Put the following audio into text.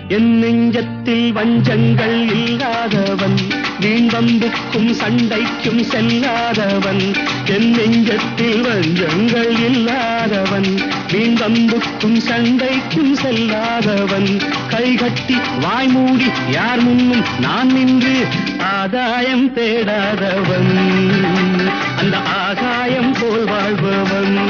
என் நெஞ்சத்தில் வஞ்சங்கள் இல்லாதவன், வீண்வம்புக்கும் சண்டைக்கும் செல்லாதவன். என் நெஞ்சத்தில் வஞ்சங்கள் இல்லாதவன், வீண்வம்புக்கும் சண்டைக்கும் செல்லாதவன். கைகட்டி வாய்மூடி யார் முன்னும் நான் நின்று ஆதாயம் தேடாதவன், அந்த ஆகாயம் போல் வாழ்பவன்.